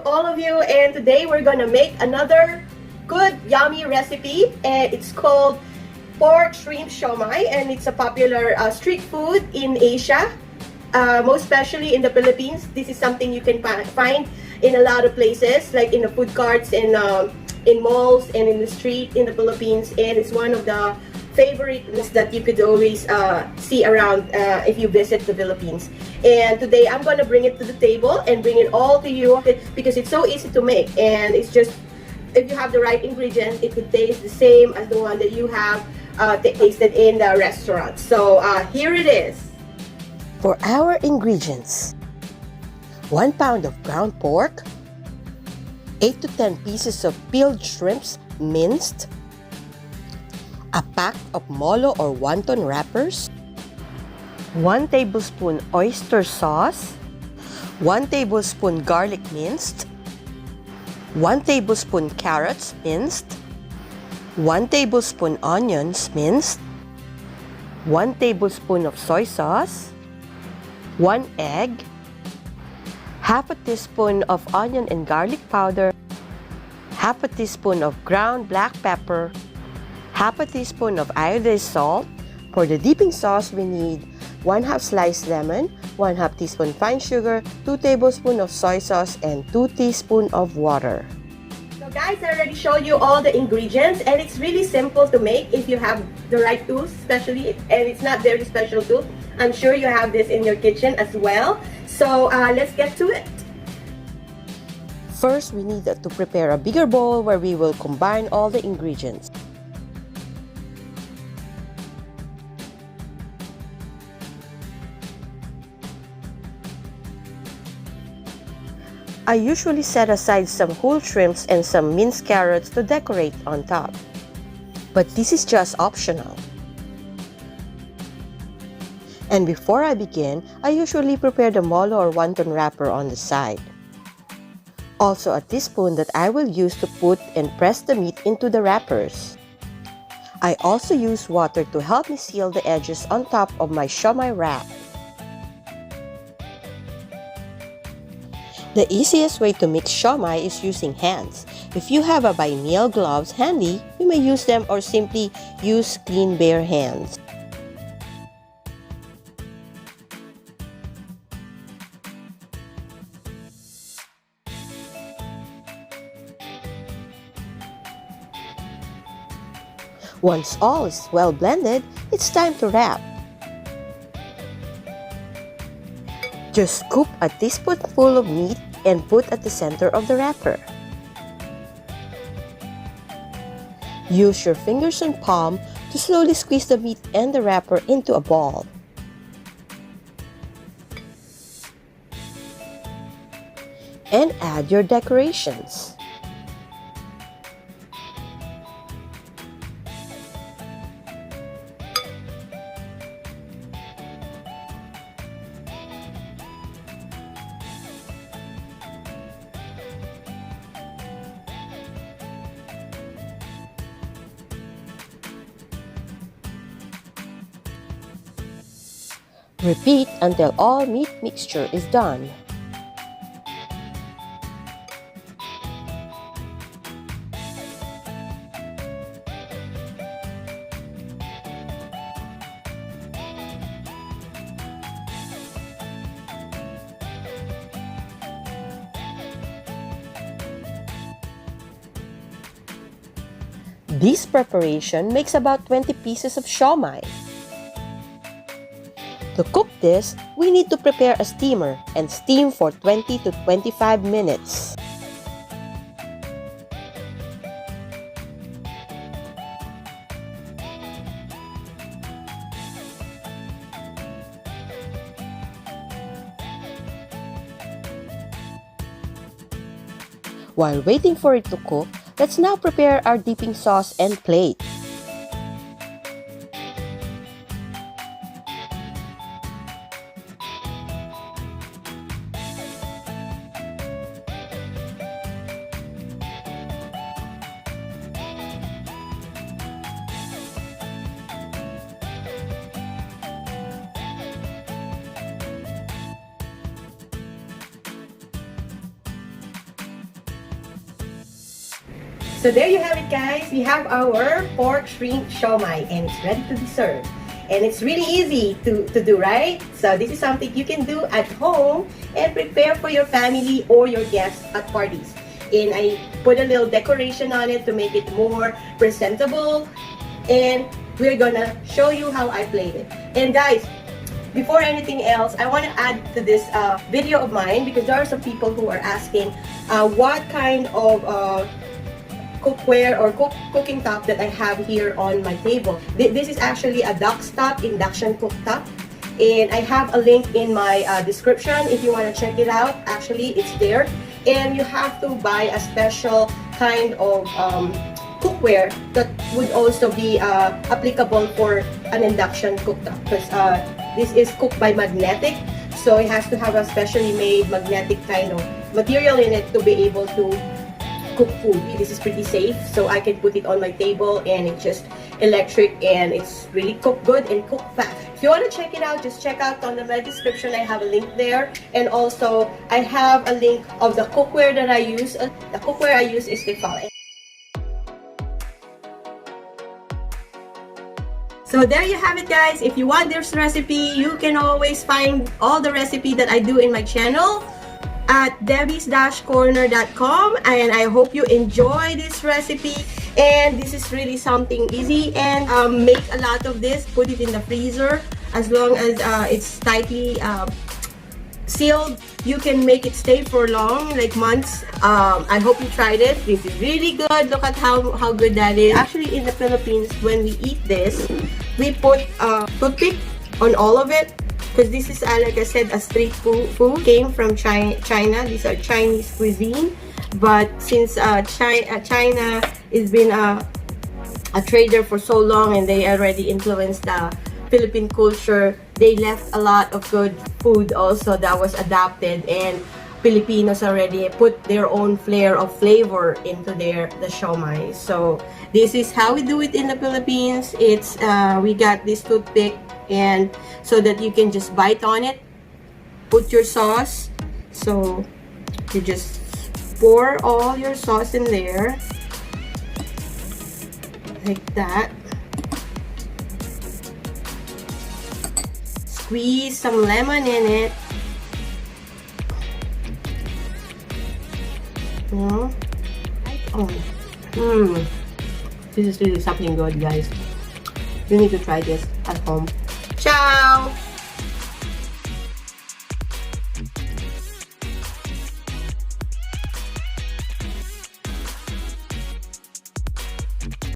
all of you, and today we're gonna make another good yummy recipe, and it's called pork shrimp siomai, and it's a popular street food in Asia, most especially in the Philippines. This is something you can find in a lot of places, like in the food carts and in malls and in the street in the Philippines, and it's one of the favorites that you could always see around if you visit the Philippines. And today I'm gonna bring it to the table and bring it all to you because it's so easy to make, and it's just, if you have the right ingredients, it could taste the same as the one that you have tasted in the restaurant. So here it is. For our ingredients: 1 pound of ground pork, 8 to 10 pieces of peeled shrimps minced, a pack of molo or wonton wrappers, 1 tablespoon oyster sauce, 1 tablespoon garlic minced, 1 tablespoon carrots minced, 1 tablespoon onions minced, 1 tablespoon of soy sauce, 1 egg, half a teaspoon of onion and garlic powder, half a teaspoon of ground black pepper, half a teaspoon of iodized salt. For the dipping sauce, we need 1/2 sliced lemon, 1/2 teaspoon fine sugar, 2 tablespoons of soy sauce, and 2 teaspoons of water. So guys, I already showed you all the ingredients, and it's really simple to make if you have the right tools, especially, and it's not very special tools. I'm sure you have this in your kitchen as well. So let's get to it. First, we need to prepare a bigger bowl where we will combine all the ingredients. I usually set aside some whole shrimps and some minced carrots to decorate on top, but this is just optional. And before I begin, I usually prepare the molo or wonton wrapper on the side. Also a teaspoon that I will use to put and press the meat into the wrappers. I also use water to help me seal the edges on top of my siomai wrap. The easiest way to mix siomai is using hands. If you have a by-meal gloves handy, you may use them or simply use clean bare hands. Once all is well blended, it's time to wrap. Just scoop a teaspoonful of meat and put at the center of the wrapper. Use your fingers and palm to slowly squeeze the meat and the wrapper into a ball. And add your decorations. Repeat until all meat mixture is done. This preparation makes about 20 pieces of siomai. To cook this, we need to prepare a steamer and steam for 20 to 25 minutes. While waiting for it to cook, let's now prepare our dipping sauce and plate. So there you have it, guys. We have our pork shrimp siomai and it's ready to be served. And it's really easy to do, right? So this is something you can do at home and prepare for your family or your guests at parties. And I put a little decoration on it to make it more presentable. And we're gonna show you how I played it. And guys, before anything else, I want to add to this video of mine because there are some people who are asking what kind of cookware or cooking top that I have here on my table. This is actually a Duckstop induction cooktop, and I have a link in my description if you want to check it out. Actually, it's there, and you have to buy a special kind of cookware that would also be applicable for an induction cooktop because this is cooked by magnetic, so it has to have a specially made magnetic kind of material in it to be able to cook food. This is pretty safe, so I can put it on my table and it's just electric and it's really cooked good and cooked fast. If you want to check it out, just check out on my description. I have a link there, and also I have a link of the cookware that I use. The cookware I use is Tefal. So there you have it, guys. If you want this recipe, you can always find all the recipe that I do in my channel at debbie-corner.com, and I hope you enjoy this recipe. And this is really something easy, and make a lot of this, put it in the freezer. As long as it's tightly sealed, you can make it stay for long, like months. I hope you tried it. This is really good. Look at how good that is. Actually, in the Philippines, when we eat this, we put toothpick on all of it because this is, like I said, a street food. Came from China. These are Chinese cuisine, but since China has been a trader for so long and they already influenced the Philippine culture, they left a lot of good food also that was adapted, and Filipinos already put their own flair of flavor into the siomai. So this is how we do it in the Philippines. It's we got this toothpick, and so that you can just bite on it, put your sauce. So you just pour all your sauce in there like that. Squeeze some lemon in it. This is really something good, guys. You need to try this at home. Ciao!